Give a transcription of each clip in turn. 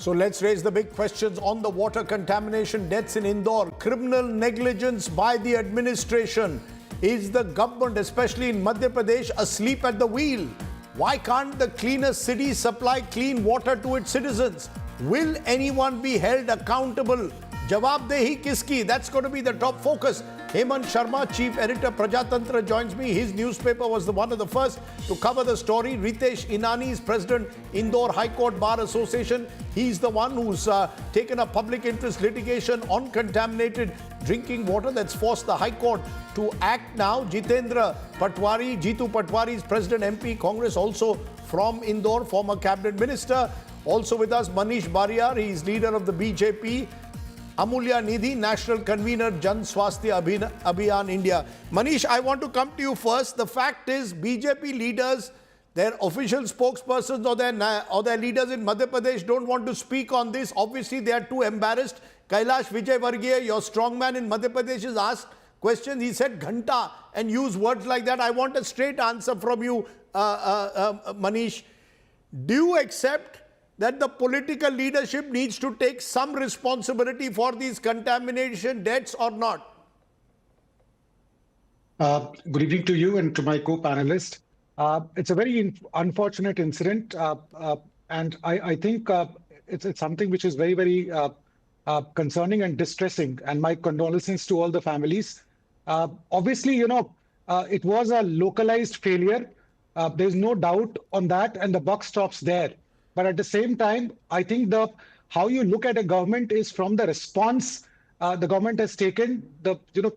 So let's raise the big questions on the water contamination deaths in Indore. Criminal negligence by the administration. Is the government, especially in Madhya Pradesh, asleep at the wheel? Why can't the cleanest city supply clean water to its citizens? Will anyone be held accountable? Jawabdehi kiski? That's going to be the top focus. Hemant Sharma, Chief Editor, Prajatantra, joins me. His newspaper was one of the first to cover the story. Ritesh Inani is President, Indore High Court Bar Association. He's the one who's taken a public interest litigation on contaminated drinking water that's forced the High Court to act now. Jeetu Patwari is President, MP, Congress, also from Indore, former Cabinet Minister. Also with us, Manish Bariyar, he is leader of the BJP. Amulya Nidhi, National Convener, Jan Swasthya Abhiyan India. Manish, I want to come to you first. The fact is, BJP leaders, their official spokespersons or their leaders in Madhya Pradesh don't want to speak on this. Obviously, they are too embarrassed. Kailash Vijayvargiya, your strongman in Madhya Pradesh, is asked questions. He said Ghanta and used words like that. I want a straight answer from you, Manish. Do you accept that the political leadership needs to take some responsibility for these contamination deaths or not? Good evening to you and to my co-panelist. It's a very unfortunate incident, and I think it's something which is very, very concerning and distressing, and my condolences to all the families. Obviously, it was a localized failure. There's no doubt on that, and the buck stops there. But at the same time, I think how you look at a government is from the response the government has taken.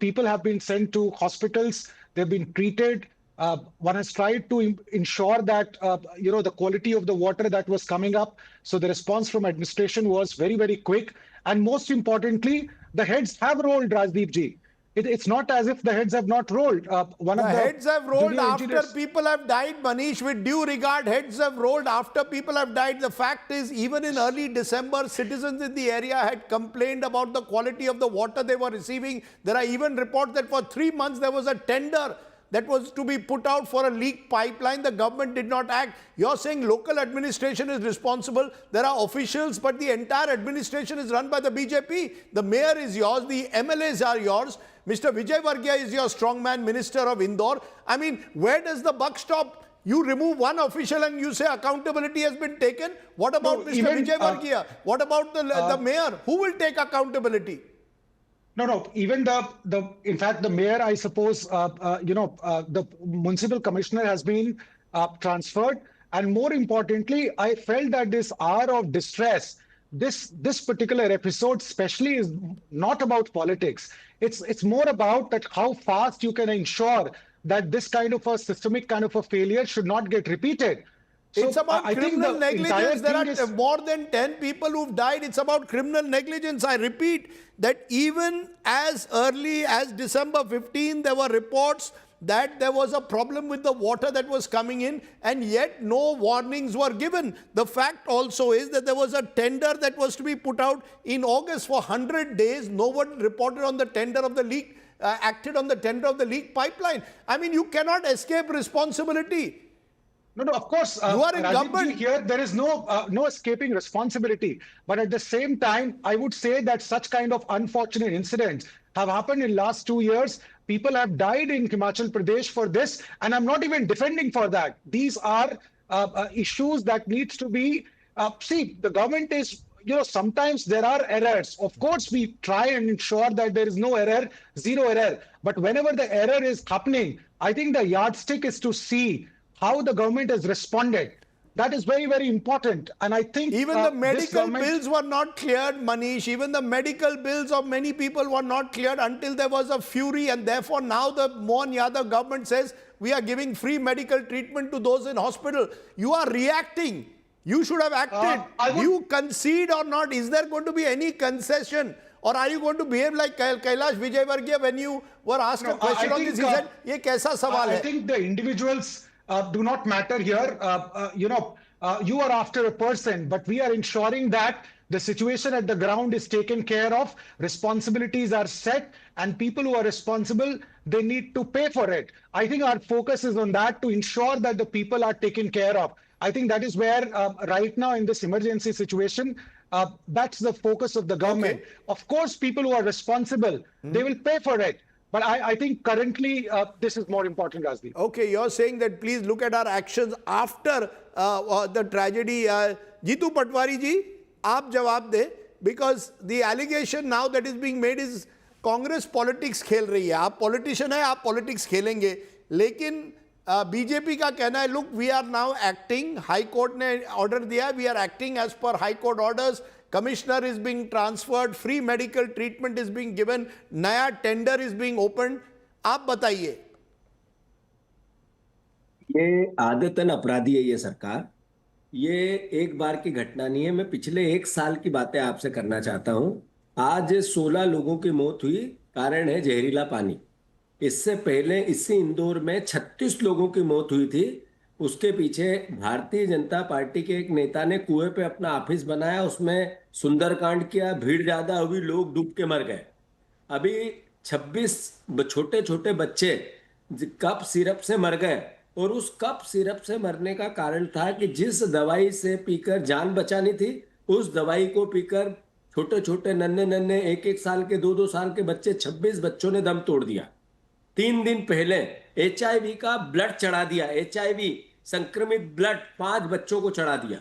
People have been sent to hospitals, they've been treated. One has tried to ensure that the quality of the water that was coming up. So the response from administration was very, very quick. And most importantly, the heads have rolled, Rajdeep ji. It's not as if the heads have not rolled. The heads have rolled after people have died, Manish. With due regard, heads have rolled after people have died. The fact is, even in early December, citizens in the area had complained about the quality of the water they were receiving. There are even reports that for 3 months there was a tender that was to be put out for a leaked pipeline. The government did not act. You're saying local administration is responsible. There are officials, but the entire administration is run by the BJP. The mayor is yours. The MLAs are yours. Mr. Vijayvargiya is your strongman minister of Indore. I mean, where does the buck stop? You remove one official and you say accountability has been taken. What about Mr. Vijayvargiya? What about the mayor? Who will take accountability? No. Even in fact, the mayor, I suppose, the municipal commissioner has been transferred. And more importantly, I felt that this hour of distress, this particular episode especially, is not about politics. It's more about that how fast you can ensure that this kind of a systemic kind of a failure should not get repeated. It's about criminal negligence. There are more than 10 people who've died. It's about criminal negligence. I repeat that even as early as December 15, there were reports that there was a problem with the water that was coming in, and yet no warnings were given. The fact also is that there was a tender that was to be put out in August for 100 days. No one reported on the tender of the leak, acted on the tender of the leak pipeline. I mean, you cannot escape responsibility. No, of course. You are in government. Here, there is no escaping responsibility. But at the same time, I would say that such kind of unfortunate incidents have happened in last 2 years. People have died in Himachal Pradesh for this, and I'm not even defending for that. These are issues that needs to be. See, the government is. Sometimes there are errors. Of course, we try and ensure that there is no error, zero error. But whenever the error is happening, I think the yardstick is to see how the government has responded. That is very, very important. And I think even the medical bills were not cleared, Manish. Even the medical bills of many people were not cleared until there was a fury. And therefore, now the Mohan Yadav government says we are giving free medical treatment to those in hospital. You are reacting. You should have acted. Do you concede or not? Is there going to be any concession? Or are you going to behave like Kailash Vijayvargiya when you were asked a question on this? He said, "Ye kaisa sawal hai?" I think the individuals do not matter here. You are after a person, but we are ensuring that the situation at the ground is taken care of, responsibilities are set, and people who are responsible, they need to pay for it. I think our focus is on that, to ensure that the people are taken care of. I think that is where right now in this emergency situation, That's the focus of the government. Okay. Of course, people who are responsible, they will pay for it. But I think currently this is more important, Rajdeep. Okay, you're saying that please look at our actions after the tragedy. Jeetu Patwari ji, aap jawab de, because the allegation now that is being made is Congress politics खेल रही है. आप politician है, आप politics खेलेंगे, लेकिन BJP का कहना है look we are now acting, high court ने ऑर्डर दिया, we are acting as per high court orders, commissioner is being transferred, free medical treatment is being given, नया टेंडर इज बीइंग ओपन. आप बताइए. ये आदतन अपराधी है ये सरकार. ये एक बार की घटना नहीं है. मैं पिछले 1 साल की बातें आपसे करना चाहता हूं. आज 16 लोगों की मौत हुई, कारण है जहरीला पानी. इससे पहले इसी इंदौर में 36 लोगों की मौत हुई थी. उसके पीछे भारतीय जनता पार्टी के एक नेता ने कुएं पे अपना ऑफिस बनाया, उसमें सुंदरकांड किया, भीड़ ज्यादा हुई, लोग डूब के मर गए. अभी 26 छोटे छोटे बच्चे कफ सिरप से मर गए, और उस कफ सिरप से मरने का कारण था कि जिस दवाई से पीकर जान बचानी थी, उस दवाई को पीकर छोटे छोटे नन्हे नन्हे 1-1 साल के 2-2 साल के बच्चे, 26 बच्चों ने दम तोड़ दिया. 3 दिन पहले HIV का ब्लड चढ़ा दिया, HIV संक्रमित ब्लड 5 बच्चों को चढ़ा दिया.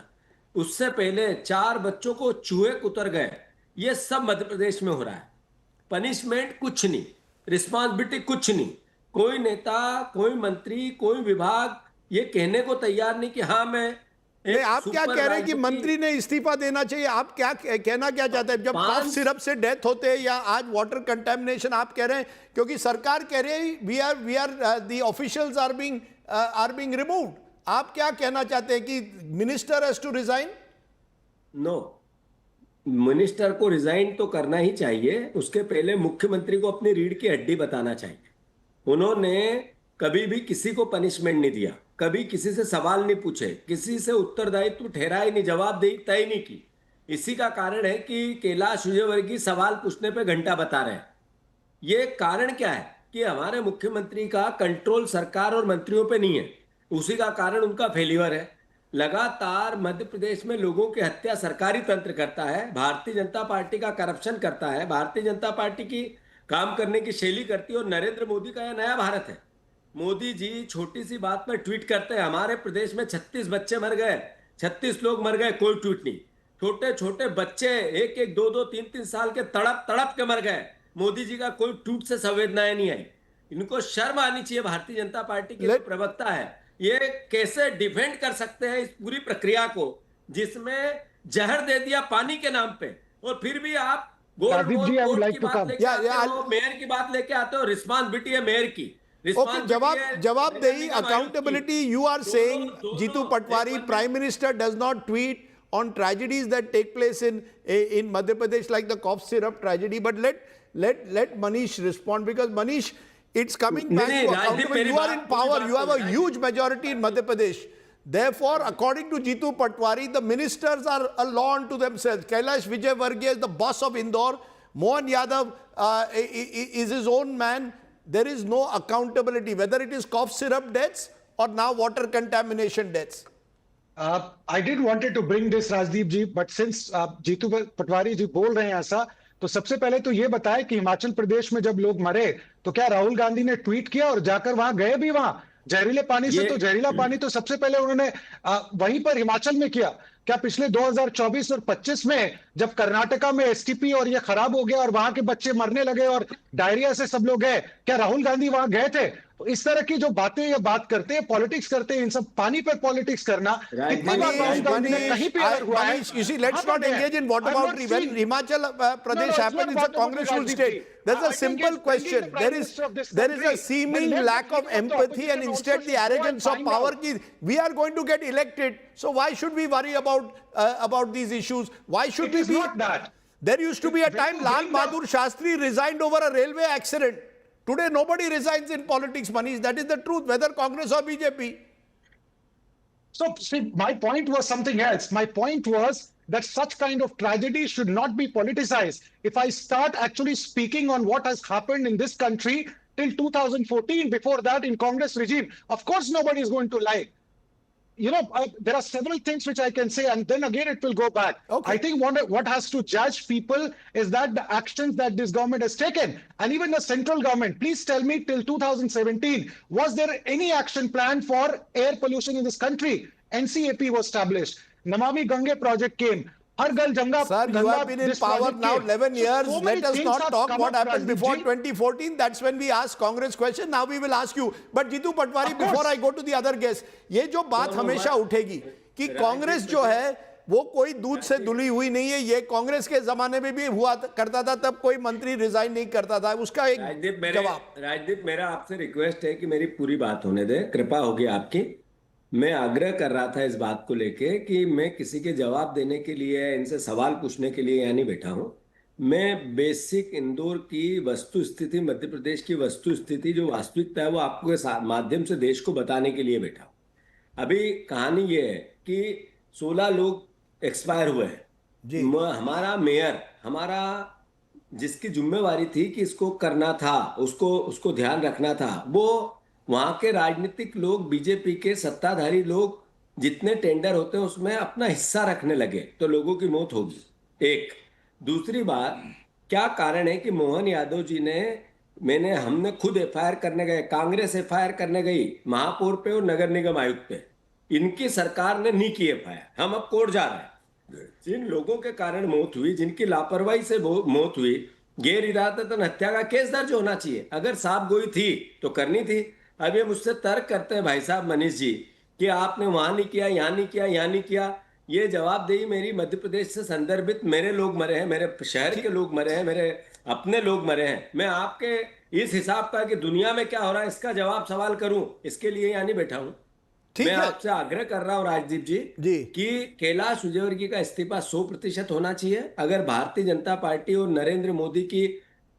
उससे पहले 4 बच्चों को चूहे कुतर गए. ये सब मध्य प्रदेश में हो रहा है. पनिशमेंट कुछ नहीं, रिस्पॉन्सिबिलिटी कुछ नहीं. कोई नेता, कोई मंत्री, कोई विभाग ये कहने को तैयार नहीं कि हाँ मैं. आप क्या कह रहे हैं कि मंत्री ने इस्तीफा देना चाहिए? आप क्या कहना क्या चाहते हैं? जब कफ सिरप से डेथ होते हैं या आज वाटर कंटेमिनेशन आप कह रहे हैं, क्योंकि सरकार कह रही है we are the officials are being removed. आप क्या कहना चाहते हैं कि minister has to resign? No, minister को रिजाइन तो करना ही चाहिए. उसके पहले मुख्यमंत्री को अपनी रीढ़ की हड्डी बताना चाहिए. उन्होंने कभी भी किसी को पनिशमेंट नहीं दिया, कभी किसी से सवाल नहीं पूछे, किसी से उत्तरदायित्व ठहराए नहीं, जवाबदेही तय नहीं की. इसी का कारण है कि कैलाश विजयवर्गीय सवाल पूछने पे घंटा बता रहे हैं. ये कारण क्या है कि हमारे मुख्यमंत्री का कंट्रोल सरकार और मंत्रियों पे नहीं है. उसी का कारण उनका फेल्यूर है. लगातार मध्य प्रदेश में लोगों की हत्या सरकारी तंत्र करता है, भारतीय जनता पार्टी का करप्शन करता है, भारतीय जनता पार्टी की काम करने की शैली करती है. और नरेंद्र मोदी का यह नया भारत है. मोदी जी छोटी सी बात पर ट्वीट करते हैं, हमारे प्रदेश में 36 बच्चे मर गए, 36 लोग मर गए, कोई ट्वीट नहीं. छोटे छोटे बच्चे 1-1, 2-2, 3-3 साल के तड़प तड़प के मर गए. मोदी जी का कोई ट्वीट से संवेदनाएं नहीं आई. इनको शर्म आनी चाहिए. भारतीय जनता पार्टी के जो प्रवक्ता है, ये कैसे डिफेंड कर सकते हैं इस पूरी प्रक्रिया को, जिसमें जहर दे दिया पानी के नाम पे, और फिर भी आप मेयर की बात लेके आते हो. रिस्पॉन्सिबिलिटी है मेयर की. Okay, जवाबदेही, accountability. You are saying, Jeetu Patwari, Prime Minister does not tweet on tragedies that take place in Madhya Pradesh, like the cough syrup tragedy. But let Manish respond, because Manish, it's coming back to accountability. You are in power. You have a huge majority in Madhya Pradesh. Therefore, according to Jeetu Patwari, the ministers are a law unto themselves. Kailash Vijayvargiya is the boss of Indore. Mohan Yadav is his own man. There is no accountability, whether it is cough syrup deaths or now water contamination deaths. I did wanted to bring this, Rajdeep ji, but since Jitu Patwari जी बोल रहे हैं ऐसा, तो सबसे पहले तो ये बताएं कि हिमाचल प्रदेश में जब लोग मरे तो क्या राहुल गांधी ने ट्वीट किया और जाकर वहां गए भी? वहां जहरीले पानी से, तो जहरीला पानी तो सबसे पहले उन्होंने वहीं पर हिमाचल में किया. क्या पिछले 2024 और 25 में जब कर्नाटका में STP और ये खराब हो गया और वहां के बच्चे मरने लगे और डायरिया से सब लोग गए, क्या राहुल गांधी वहां गए थे? तो इस तरह की जो बातें ये बात करते हैं, पॉलिटिक्स करते हैं, इन सब पानी पर पॉलिटिक्स करना कितनी बार राहुल गांधी ने कहीं पे हुआ है? You see, let's not engage in whataboutery. When Himachal Pradesh happened, it's a congress-ruled state. There's a simple question. There is a seeming lack of empathy, and instead the arrogance of power. We are going to get elected, so why should we worry about these issues? Why should we be? Not that. There used to be a time Lal Bahadur Shastri resigned over a railway accident. Today, nobody resigns in politics, Manish. That is the truth, whether Congress or BJP. So, see, my point was something else. My point was that such kind of tragedy should not be politicized. If I start actually speaking on what has happened in this country till 2014, before that in Congress regime, of course nobody is going to like. there are several things which I can say, and then again it will go back. Okay. I think what has to judge people is that the actions that this government has taken, and even the central government. Please tell me, till 2017, was there any action plan for air pollution in this country? NCAP was established. Namami Gange project came. Har Ghar Janga. Sir, you have been in this power project now came. 11 years. So many Let us things not have talk come what up, happened Rajdeep before ji. 2014. That's when we asked Congress question. Now we will ask you. But Jeetu Patwari, Of course. before I go to the other guest, ये जो बात No, हमेशा but- उठेगी कि राजदीप कांग्रेस जो है वो कोई दूध से धुली हुई नहीं है, ये कांग्रेस के जमाने में भी हुआ करता था, तब कोई मंत्री रिजाइन नहीं करता था, उसका एक जवाब। राजदीप, मेरा आपसे रिक्वेस्ट है कि मेरी पूरी बात होने दे, कृपा होगी आपकी। मैं आग्रह कर रहा था इस बात को लेके कि मैं किसी के जवाब देने के लिए, इनसे सवाल पूछने के लिए यहाँ नहीं बैठा हूँ। मैं बेसिक इंदौर की वस्तु स्थिति, मध्य प्रदेश की वस्तु स्थिति जो वास्तविकता है वो आपको के माध्यम से देश को बताने के लिए बैठा हूँ। अभी कहानी ये है कि 16 लोग एक्सपायर हुए जी। हैं। हमारा मेयर, हमारा जिसकी जिम्मेवारी थी कि इसको करना था, उसको ध्यान रखना था, वो वहां के राजनीतिक लोग, बीजेपी के सत्ताधारी लोग जितने टेंडर होते हैं उसमें अपना हिस्सा रखने लगे, तो लोगों की मौत होगी। एक दूसरी बात, क्या कारण है कि मोहन यादव जी ने, हमने खुद एफआईआर करने गए, कांग्रेस एफआईआर करने गई महापौर पे और नगर निगम आयुक्त पे, इनकी सरकार ने नहीं की एफआईआर। हम अब कोर्ट जा रहे हैं। जिन लोगों के कारण मौत हुई, जिनकी लापरवाही से मौत हुई, गैर इरादतन हत्या का केस दर्ज होना चाहिए। अगर साफ गोई थी तो करनी थी। अब ये मुझसे तर्क करते हैं भाई साहब मनीष जी कि आपने वहां नहीं किया, यहाँ नहीं किया, यहाँ नहीं किया। ये जवाबदेही मेरी मध्य प्रदेश से संदर्भित मेरे लोग मरे हैं, मेरे शहर के लोग मरे हैं, मेरे अपने लोग मरे हैं। मैं आपके इस हिसाब का कि दुनिया में क्या हो रहा है इसका जवाब सवाल करूं, इसके लिए यहाँ नहीं बैठा हूं। मैं आपसे आग्रह कर रहा हूं राजदीप जी कि कैलाश विजयवर्गीय का इस्तीफा 100% होना चाहिए। अगर भारतीय जनता पार्टी और नरेंद्र मोदी की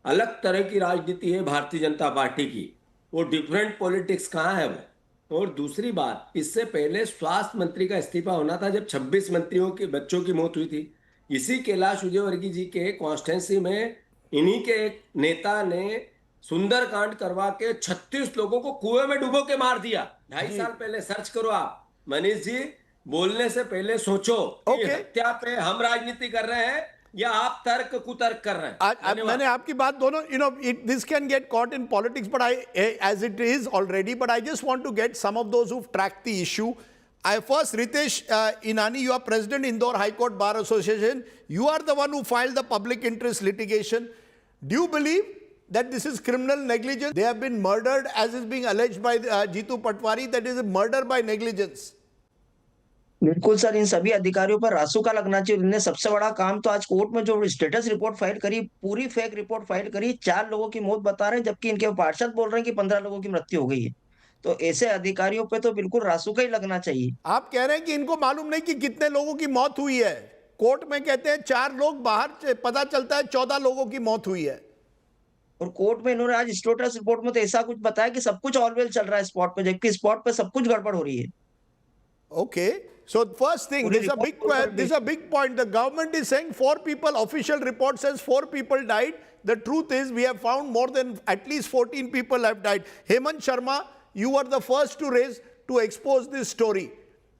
अलग तरह की राजनीति है, भारतीय जनता पार्टी की, वो डिफरेंट पॉलिटिक्स कहाँ है वो। और दूसरी बात, इससे पहले स्वास्थ्य मंत्री का इस्तीफा होना था जब 26 मंत्रियों के बच्चों की मौत हुई थी। इसी कैलाश विजयवर्गीय जी के कॉन्स्टिट्यूंसी में इन्हीं के एक नेता ने सुंदरकांड करवा के 36 लोगों को कुएं में डुबो के मार दिया। 2.5 साल पहले सर्च करो आप। मनीष जी, बोलने से पहले सोचो कि हत्या पे हम राजनीति कर रहे हैं या आप तर्क कुतर्क कर रहे हैं। मैंने आपकी बात दोनों, this can get caught in politics, but as it is already, but I just want to get some of those who've tracked the issue. First, Ritesh Inani, you are President Indore High Court Bar Association. You are the one who filed the public interest litigation. Do you believe that this is criminal negligence? They have been murdered, as is being alleged by Jeetu Patwari, that is a murder by negligence. बिल्कुल sir, इन सभी अधिकारियों पर रासुका लगना चाहिए। इनने सबसे बड़ा काम तो आज कोर्ट में जो स्टेटस रिपोर्ट फाइल करी, पूरी फेक रिपोर्ट फाइल करी, 4 लोगों की मौत बता रहे हैं, जबकि इनके पार्षद बोल रहे हैं कि 15 लोगों की मृत्यु हो गई है। तो ऐसे अधिकारियों पे तो बिल्कुल रासुका ही लगना चाहिए। आप कह रहे हैं कि इनको मालूम नहीं कि कितने लोगों की मौत हुई है। कोर्ट में कहते हैं 4 लोग, बाहर पता चलता है 14 लोगों की मौत हुई है। और कोर्ट में इन्होंने आज स्टेटस रिपोर्ट में तो ऐसा कुछ बताया कि सब कुछ ऑलवेल चल रहा है स्पॉट पे, जबकि स्पॉट पे सब कुछ गड़बड़ हो रही है। Okay, so first thing, this is a big point. The government is saying 4 people, official report says 4 people died. The truth is we have found more than at least 14 people have died. Hemant Sharma, you were the first to expose this story.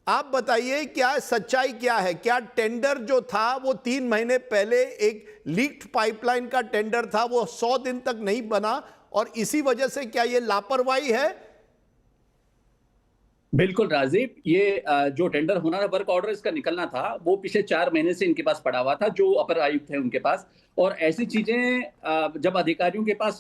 आप बताइए क्या सच्चाई क्या है? क्या tender जो था वो 3 महीने पहले एक लीक्ड पाइपलाइन का टेंडर था, वो 100 दिन तक नहीं बना और इसी वजह से क्या ये लापरवाही है? बिल्कुल राजीव, ये जो टेंडर होना था, वर्क ऑर्डर इसका निकलना था, वो पिछले 4 महीने से इनके पास पड़ा हुआ था, जो अपर आयुक्त है उनके पास। और ऐसी चीजें जब अधिकारियों के पास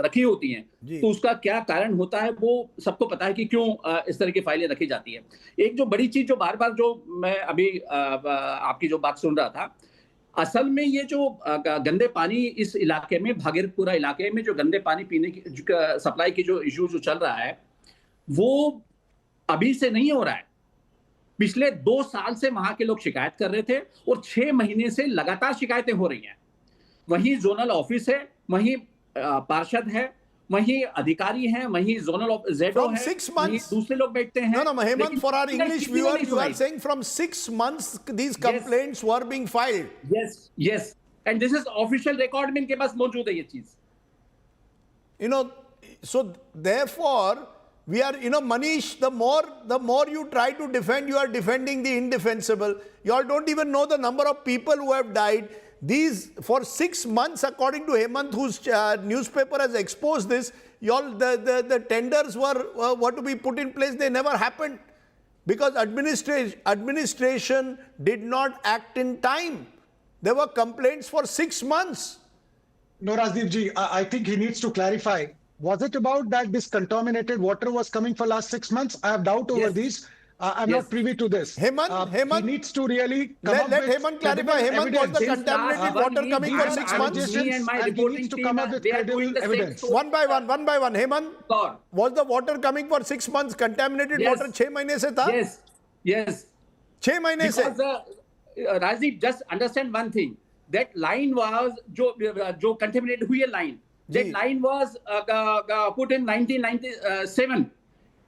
रखी होती हैं तो उसका क्या कारण होता है वो सबको पता है कि क्यों इस तरह की फाइलें रखी जाती है। एक जो बड़ी चीज जो बार बार जो मैं अभी आपकी जो बात सुन रहा था, असल में ये जो गंदे पानी इस इलाके में, भागीरथपुरा इलाके में जो गंदे पानी पीने की सप्लाई की जो इशू जो चल रहा है वो अभी से नहीं हो रहा है। पिछले 2 साल से वहां के लोग शिकायत कर रहे थे और 6 महीने से लगातार शिकायतें हो रही हैं। वहीं जोनल ऑफिस है, वहीं पार्षद है, वहीं अधिकारी हैं, वहीं जोनल जेडो है, वहीं दूसरे लोग बैठते हैं। No, Hemant, for our English viewers, you are saying from 6 months these complaints were being filed. Yes. And this is official record में इनके पास मौजूद है ये चीज। So therefore We are, Manish, the more you try to defend, you are defending the indefensible. You all don't even know the number of people who have died. These, for 6 months, according to Hemant, whose newspaper has exposed this, the tenders were to be put in place. They never happened because administration did not act in time. There were complaints for 6 months. No, Rajdeep ji, I think he needs to clarify. Was it about that this contaminated water was coming for last 6 months? I have doubt over Yes. these. I'm Yes. not privy to this. Hemant, He needs to really come let up with Hemant clarify. credible Hemant, was the evidence. contaminated water coming for 6 months? Me and my And he reporting needs to team, come up with they are credible doing the same evidence. story. One by one. Hemant, God. was the water coming for 6 months? Contaminated Yes. water 6 महीने से था? Yes. 6 महीने से? Because Rajdeep, just understand one thing. That line was जो contaminated हुई है line. That ji. line was put in 1997.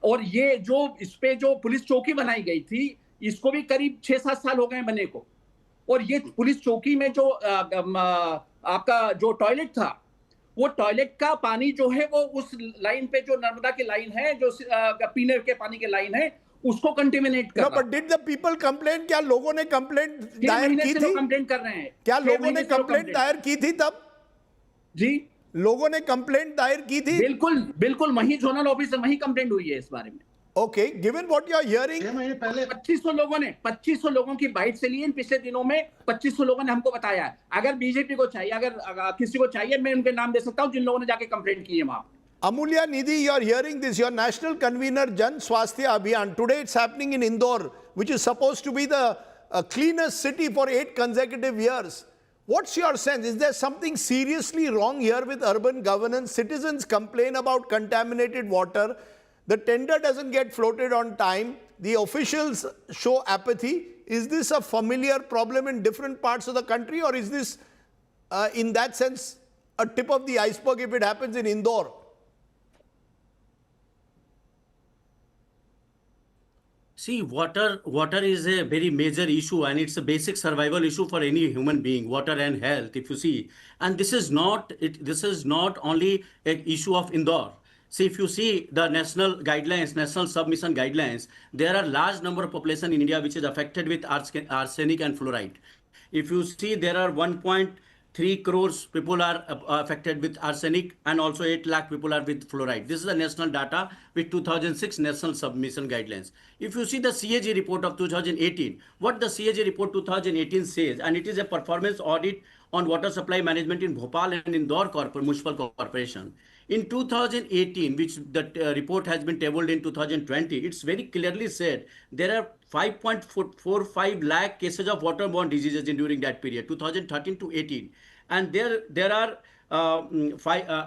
और ये जो इस पे जो पुलिस चौकी बनाई गई थी, इसको भी करीब 6-7 साल हो गए बने को. और ये पुलिस चौकी में जो आपका जो टॉयलेट था, वो टॉयलेट का पानी जो है वो उस लाइन पे जो नर्मदा की लाइन है, जो पीने के पानी की लाइन है, उसको कंटेमिनेट कर No, रहा. but did the people complain? क्या लोगों ने कंप्लेंट 6 दायर महीने की से थी? लोग कंप्लेंट कर रहे हैं. क्या 6 लोगों महीने ने से लोग कंप्लेंट complaint- दायर की थी तब? जी लोगों ने कंप्लेंट दायर की थी? बिल्कुल वही जोनल ऑफिस है, वही कंप्लेंट हुई है इस बारे में. Okay, given what you are hearing, 6 महीने पहले 2500 लोगों की बाइट से लिए इन पिछले दिनों में 2500 लोगों ने हमको बताया है. अगर बीजेपी को चाहिए, अगर किसी को चाहिए, मैं उनके नाम दे सकता हूं जिन लोगों ने जाके कंप्लेंट की है वहां. Amulya Nidhi, you are hearing this. Your national convener Jan Swasthya Abhiyan. Today it's happening in Indore, which is supposed to be the cleanest city for 8 consecutive years. What's your sense? Is there something seriously wrong here with urban governance? Citizens complain about contaminated water. The tender doesn't get floated on time. The officials show apathy. Is this a familiar problem in different parts of the country, or is this, in that sense, a tip of the iceberg if it happens in Indore? See, water is a very major issue, and it's a basic survival issue for any human being, water and health, if you see. And this is not only an issue of Indore. See, if you see the national guidelines, national submission guidelines, there are large number of population in India which is affected with arsenic and fluoride. If you see, there are 1.3 crores people are affected with arsenic, and also 8 lakh people are with fluoride. This is the national data with 2006 national submission guidelines. If you see the CAG report of 2018, what the CAG report 2018 says, and it is a performance audit on water supply management in Bhopal and Indore Municipal Corporation. In 2018, which the report has been tabled in 2020, it's very clearly said there are 5.45 lakh cases of waterborne diseases during that period, 2013 to 18. And there are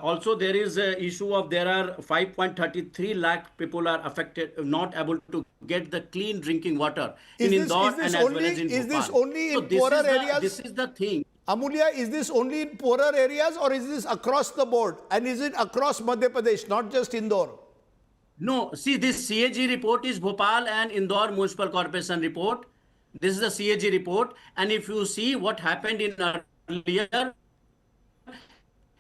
also there is a issue of there are 5.33 lakh people are affected, not able to get the clean drinking water in Indore and as well as in Bhopal. Is this only in poorer areas? This is the thing. Amulya, is this only in poorer areas, or is this across the board? And is it across Madhya Pradesh, not just Indore? No, see, this CAG report is Bhopal and Indore Municipal Corporation report. This is the CAG report. And if you see what happened in earlier,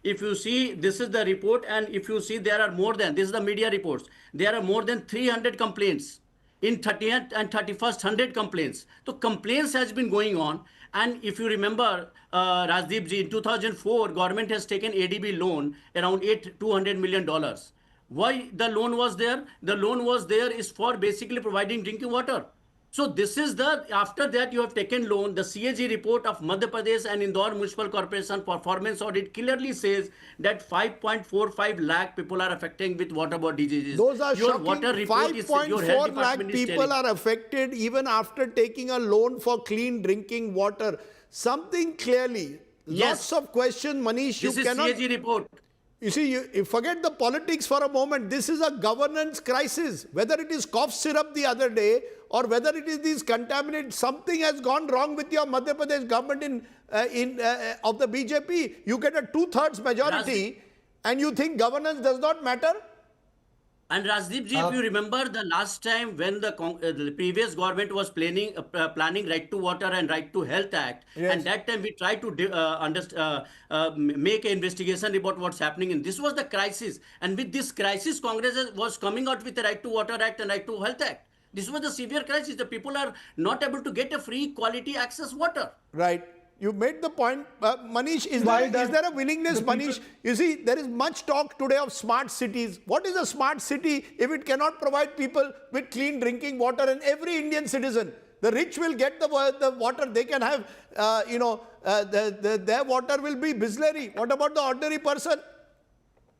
if you see, this is the report, and if you see, there are more than, this is the media reports, there are more than 300 complaints. In 30th and 31st, 100 complaints. So complaints has been going on. And if you remember, Rajdeep ji, in 2004, government has taken ADB loan around $200 million. Why the loan was there? The loan was there is for basically providing drinking water. So this is after that you have taken loan. The CAG report of Madhya Pradesh and Indore Municipal Corporation performance audit clearly says that 5.45 lakh people are affected with waterborne diseases. Those are your shocking. water report is, your 5.4 health lakh department is people telling. are affected even after taking a loan for clean drinking water. Something clearly. Yes. Lots of questions, Manish. This You is cannot. CAG report. You see, you forget the politics for a moment. This is a governance crisis. Whether it is cough syrup the other day or whether it is these contaminated, something has gone wrong with your Madhya Pradesh government of the BJP. You get a 2/3 majority and you think governance does not matter? And Rajdeep ji, if you remember the last time when the previous government was planning Right to Water and Right to Health Act, Yes. and that time we tried to make an investigation about what's happening. And this was the crisis. And with this crisis, Congress was coming out with the Right to Water Act and Right to Health Act. This was the severe crisis. The people are not able to get a free quality access water. Right. You made the point. Manish, is there a willingness, Manish? You see, there is much talk today of smart cities. What is a smart city if it cannot provide people with clean drinking water, and every Indian citizen? The rich will get the water. They can have, their water will be Bisleri. What about the ordinary person?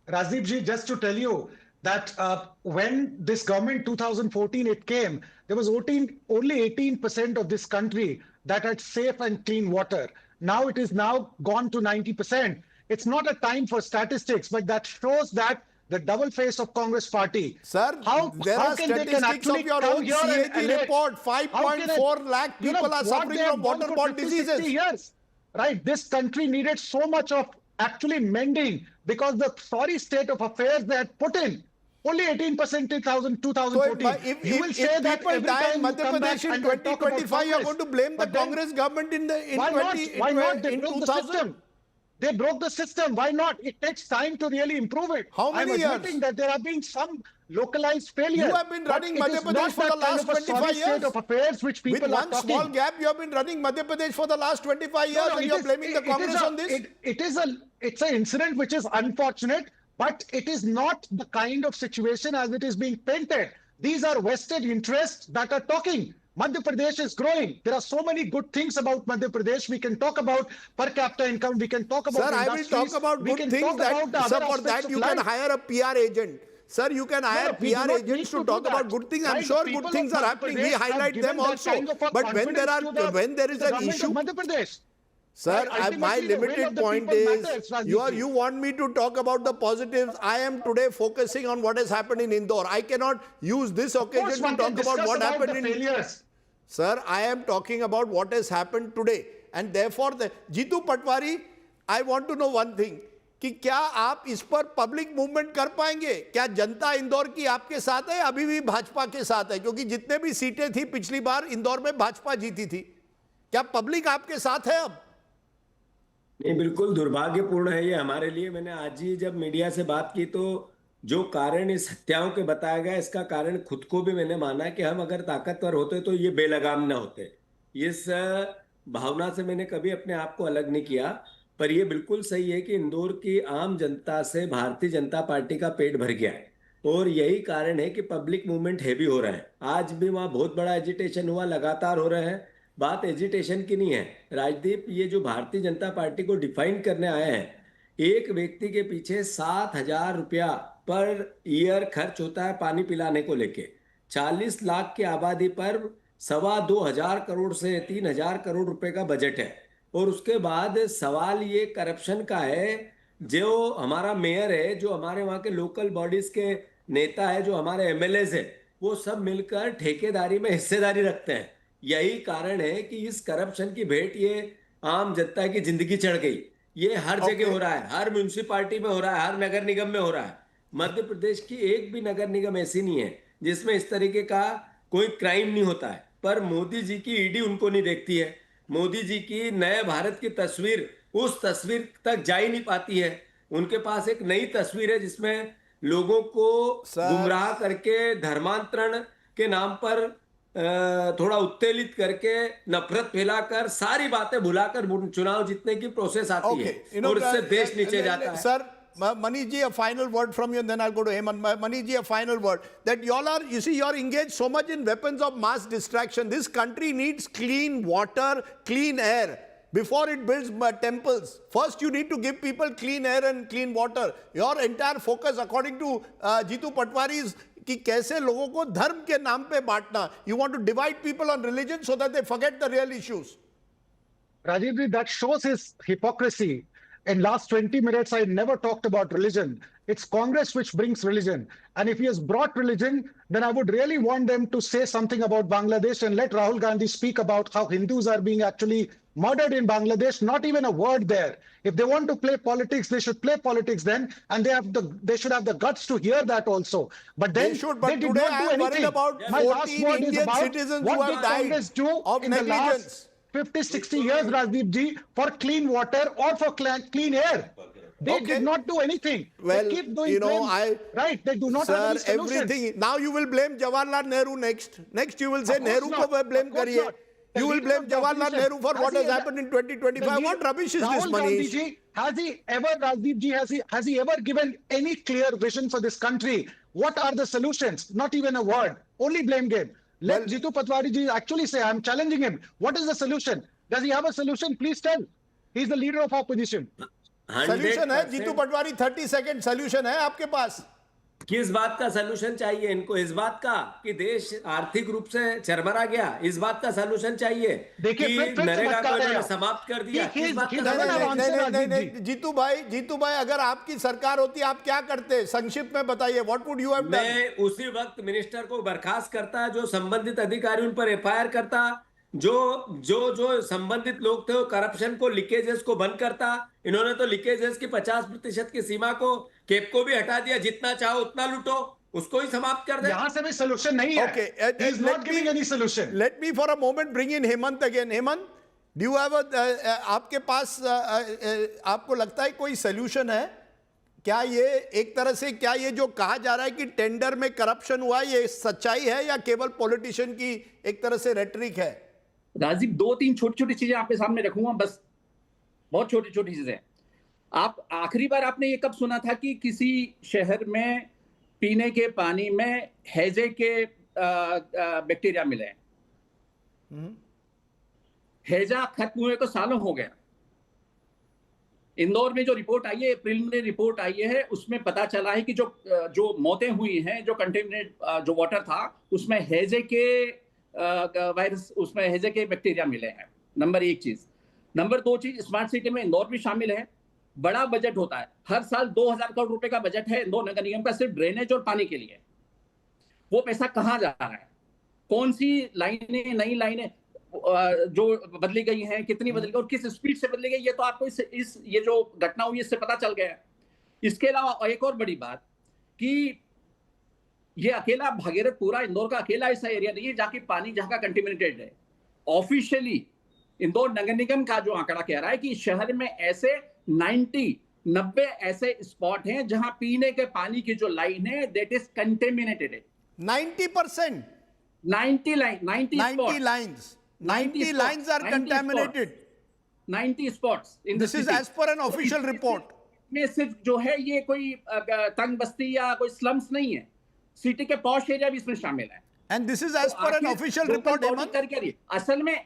Rajdeep ji, just to tell you that when this government 2014 it came, there was only 18% of this country that had safe and clean water. Now it is now gone to 90%. It's not a time for statistics, but that shows that the double face of Congress party. Sir, there are statistics of your own CAG report. 5.4 lakh people are suffering from waterborne diseases. Years. Right, this country needed so much of actually mending because the sorry state of affairs they had put in. Only 18% in 2014. So if people die in Madhya Pradesh in 2025, you are going to blame the Congress government in 2000. Why not? They broke the system. They broke the system. Why not? It takes time to really improve it. How many years? I'm admitting that there have been some localized failures. You have been running Madhya Pradesh for the last 25 years. State of affairs which people With one small gap, you have been running Madhya Pradesh for the last 25 years, and you are blaming the Congress on this? It's an incident which is unfortunate, but it is not the kind of situation as it is being painted. These are vested interests that are talking. Madhya Pradesh is growing. There are so many good things about Madhya Pradesh. We can talk about per capita income. We can talk about Sir, I will talk about good things. Sir, for that you can hire a PR agent. Sir, you can hire PR agents to talk about good things. I'm sure good things are happening. We highlight them also. But when there is an issue, sir, my limited point is, you want me to talk about the positives. I am today focusing on what has happened in Indore. I cannot use this occasion to talk about what happened in Indore. Sir, I am talking about what has happened today. And therefore, Jeetu Patwari, I want to know one thing. कि क्या आप इस पर public movement कर पाएंगे? क्या जनता इंदौर की आपके साथ है, अभी भी भाजपा के साथ है? क्योंकि जितने भी सीटें थी पिछली बार इंदौर में भाजपा जीती थी. क्या पब्लिक आपके साथ है अब? नहीं, बिल्कुल दुर्भाग्यपूर्ण है ये हमारे लिए. मैंने आज ही जब मीडिया से बात की तो जो कारण इस हत्याओं के बताया गया, इसका कारण खुद को भी मैंने माना कि हम अगर ताकतवर होते तो ये बेलगाम ना होते. इस भावना से मैंने कभी अपने आप को अलग नहीं किया. पर ये बिल्कुल सही है कि इंदौर की आम जनता से भारतीय जनता पार्टी का पेट भर गया है, और यही कारण है कि पब्लिक मूवमेंट हैवी हो रहा है. आज भी वहाँ बहुत बड़ा एजिटेशन हुआ, लगातार हो रहा है. बात एजिटेशन की नहीं है राजदीप. ये जो भारतीय जनता पार्टी को डिफाइन करने आए हैं, एक व्यक्ति के पीछे 7,000 रुपया पर ईयर खर्च होता है पानी पिलाने को लेके. 40 लाख की आबादी पर 2,2500 करोड़ से 3,000 करोड़ रुपए का बजट है. और उसके बाद सवाल ये करप्शन का है. जो हमारा मेयर है, जो हमारे वहाँ के लोकल बॉडीज के नेता है, जो हमारे एमएलएज है, वो सब मिलकर ठेकेदारी में हिस्सेदारी रखते हैं. यही कारण है कि इस करप्शन की भेंट ये आम जनता की जिंदगी चढ़ गई. ये हर जगह हो रहा है, हर म्यूनिसिपालिटी में हो रहा है, हर नगर निगम में हो रहा है. मध्य प्रदेश की एक भी नगर निगम ऐसी नहीं है जिसमें इस तरीके का कोई क्राइम नहीं होता है. पर मोदी जी की ईडी उनको नहीं देखती है. मोदी जी की नए भारत की तस्वीर उस तस्वीर तक जा ही नहीं पाती है. उनके पास एक नई तस्वीर है जिसमें लोगों को गुमराह करके, धर्मांतरण के नाम पर थोड़ा उत्तेजित करके, नफरत फैलाकर, सारी बातें भुलाकर चुनाव जीतने की प्रोसेस आती है, और इससे देश नीचे जाता है. Sir, Manish ji, a final word from you, and then I'll go to Hemant. Manish ji, a final word. That y'all are, you see, you're engaged so much in weapons of mass distraction. This country needs clean water, clean air before it builds temples. First, you need to give people clean air and clean water. Your entire focus, according to Jeetu Patwari, is कि कैसे लोगों को धर्म के नाम पे बांटना. You want to divide people on religion so that they forget the real issues. Rajiv ji, that shows his hypocrisy. In last 20 minutes, I never talked about religion. It's Congress which brings religion. And if he has brought religion, then I would really want them to say something about Bangladesh and let Rahul Gandhi speak about how Hindus are being actually murdered in Bangladesh, not even a word there. If they want to play politics, they should play politics then, and they should have the guts to hear that also. But then They should, but they did today not I do am worried anything. about My last 14 word is Indian about citizens what who did have died Congress do of in the negligence. last 50, 60 years, Rajdeep ji, for clean water or for clean air. They Okay. did not do anything. Well, they keep doing you know, claims, right? They do not sir, have any solutions. everything. Now you will blame Jawaharlal Nehru next. Next you will say Of course Nehru not. ko blame Of course kariye. not. The You will leader blame of the Jawaharlal opposition, Nehru for what he has ever- happened in 2025. What rubbish is this, Rahul Gandhi Manish? ji, has he ever, Rajdeep ji, has he ever given any clear vision for this country? What are the solutions? Not even a word. Only blame game. Let Well- Jeetu Patwari ji actually say, I'm challenging him. What is the solution? Does he have a solution? Please tell. He's the leader of opposition. Solution है 100% Jitu Patwari 30 second solution है आपके पास किस बात का solution चाहिए इनको? इस बात का कि देश आर्थिक रूप से चरमरा गया, इस बात का सलूशन चाहिए देखिए, कि फिर से नरेगा भटका को रहे इन्होंने हो। समाप्त कर दिया? He- किस बात he's का not नहीं an नहीं answer, नहीं नहीं Rajiv नहीं जीतू भाई अगर आपकी सरकार होती आप क्या करते संक्षिप्त में बताइए what would you have done मैं उसी वक्त मिनिस्टर को बर्खास्त करता, जो संबंधित अधिकारी उन पर एफआईआर करता, जो संबंधित लोग थे वो करप्शन को, लीकेजेस को बंद करता। इन्होंने तो लीकेजेस की 50% की सीमा को, केप को भी हटा दिया। जितना चाहो उतना लूटो, उसको ही समाप्त कर दे। यहां से भी solution नहीं है. Okay, He is not giving any solution. Let me for a moment bring in Hemant again. Hemant, do you have आपके पास आपको लगता है कोई solution है? क्या ये एक तरह से क्या ये जो कहा जा रहा है कि टेंडर में करप्शन हुआ ये सच्चाई है या केवल पॉलिटिशियन की एक तरह से रेटरिक है? राजीव, 2-3 छोटी-छोटी चीजें आपके सामने रखूंगा, बस बहुत छोटी-छोटी चीजें। आप आखिरी बार आपने ये कब सुना था कि किसी शहर में पीने के पानी में हैजे के बैक्टीरिया मिले हैं? हैजा खत्म हुए को सालों हो गया। इंदौर में जो रिपोर्ट आई है, प्रिलिमिनरी रिपोर्ट आई है, उसमें पता चला है कि जो मौतें हुई हैं, जो कंटेमिनेट जो वाटर था, उसमें हैजे के वायरस, उसमें हैजे के बैक्टीरिया मिले हैं। नंबर 1 चीज। नंबर 2 चीज, स्मार्ट सिटी में इंदौर भी शामिल है। बड़ा बजट होता है, हर साल 2000 करोड़ रुपए का बजट है इंदौर नगर निगम का सिर्फ ड्रेनेज और पानी के लिए। वो पैसा कहाँ जा रहा है? कौन सी लाइनें, नई लाइनें जो बदली गई हैं, कितनी बदली गई और किस स्पीड से बदली गई, ये तो आपको ये जो घटना हुई इससे पता चल गया है। इसके अलावा एक और बड़ी बात कि ये अकेला भागीरथपुरा इंदौर का अकेला ऐसा एरिया नहीं है जहां की पानी जहां का कंटेमिनेटेड है। ऑफिशियली इंदौर नगर निगम का जो आंकड़ा कह रहा है कि शहर में ऐसे 90 ऐसे स्पॉट हैं जहां पीने के पानी की जो लाइन है दैट इज कंटेमिनेटेड है। 90%? 90 lines. 90 lines are contaminated. 90 spots in This the is city. as per an official report. में सिर्फ जो है ये कोई तंग बस्ती या कोई स्लम्स नहीं है, सिटी के पॉश एरिया भी इसमें शामिल है। And this is as per an official report, Hemant.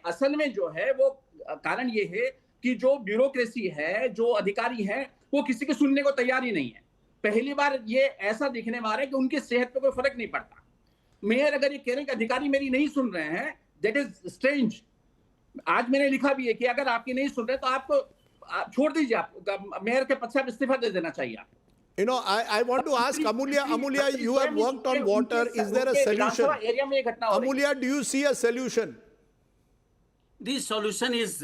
असल में जो है वो कारण ये है कि जो ब्यूरोक्रेसी है, जो अधिकारी है, वो किसी के सुनने को तैयार ही नहीं है। पहली बार ये ऐसा दिखने में आ रहा है कि उनकी सेहत पे कोई फर्क नहीं पड़ता। मेयर अगर ये कह रहे हैं कि अधिकारी मेरी नहीं सुन रहे हैं, दैट इज स्ट्रेंज। आज मैंने लिखा भी है कि अगर आपकी नहीं सुन रहे तो आपको आप छोड़ दीजिए, आप मेयर के पद से आप इस्तीफा दे देना चाहिए। आप You know, I want to ask Amulya, you have worked on water. Is there a solution? Area में ये घटना हो रही है। Amulya, do you see a solution? The solution is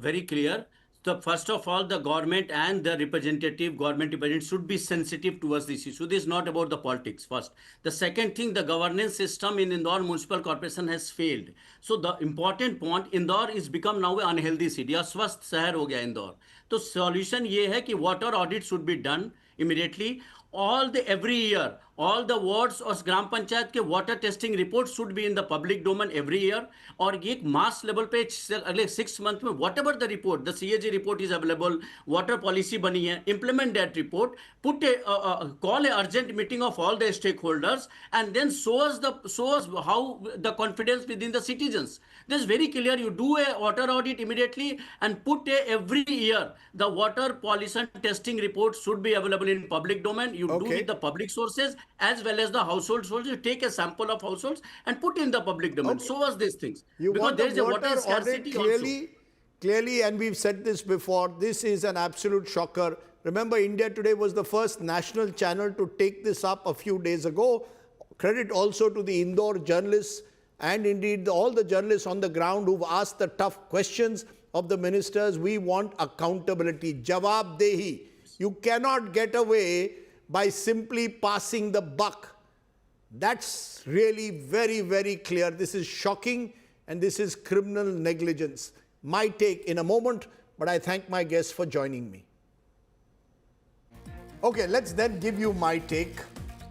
very clear. So first of all, the government and the government representative should be sensitive towards this issue. This is not about the politics first. The second thing, the governance system in Indore Municipal Corporation has failed. So the important point, Indore is become now an unhealthy city. अस्वस्थ शहर हो गया इंदौर। तो solution ये है कि water audit should be done immediately. Every year, all the wards और ग्राम पंचायत के water testing reports should be in the public domain every year. और ये एक mass level पे अगले 6 months में whatever the report, the CAG report is available, water policy बनी है, implement that report, call a urgent meeting of all the stakeholders, and then show us how the confidence within the citizens. This is very clear. You do a water audit immediately and every year the water pollution testing report should be available in public domain. You do with the public sources as well as the household sources. You take a sample of households and put in the public domain. Show us these things. You because want there is a water audit scarcity also. clearly, and we've said this before, this is an absolute shocker. Remember, India Today was the first national channel to take this up a few days ago. Credit also to the Indore journalists and indeed all the journalists on the ground who've asked the tough questions of the ministers, we want accountability, jawabdehi. You cannot get away by simply passing the buck. That's really very, very clear. This is shocking and this is criminal negligence. My take in a moment, but I thank my guests for joining me. Okay, let's then give you my take.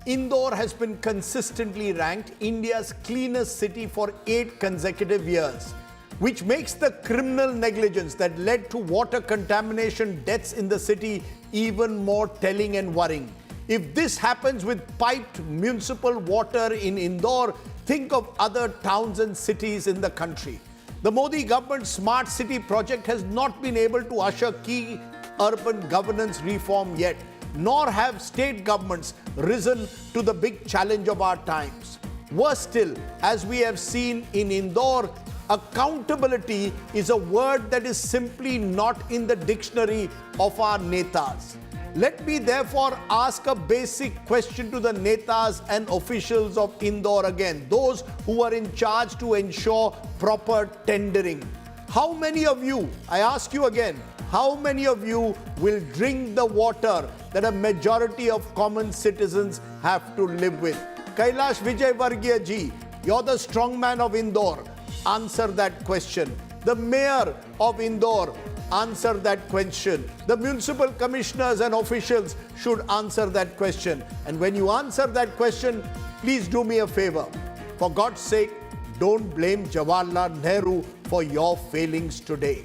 Indore has been consistently ranked India's cleanest city for 8 consecutive years, which makes the criminal negligence that led to water contamination deaths in the city even more telling and worrying. If this happens with piped municipal water in Indore, think of other towns and cities in the country. The Modi government's smart city project has not been able to usher key urban governance reform yet, nor have state governments risen to the big challenge of our times. Worse still, as we have seen in Indore, accountability is a word that is simply not in the dictionary of our netas. Let me therefore ask a basic question to the netas and officials of Indore again, those who are in charge to ensure proper tendering. How many of you, I ask you again, how many of you will drink the water that a majority of common citizens have to live with? Kailash Vijayvargiya ji, you're the strongman of Indore. Answer that question. The mayor of Indore, answer that question. The municipal commissioners and officials should answer that question. And when you answer that question, please do me a favor. For God's sake, don't blame Jawaharlal Nehru for your failings today.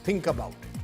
Think about it.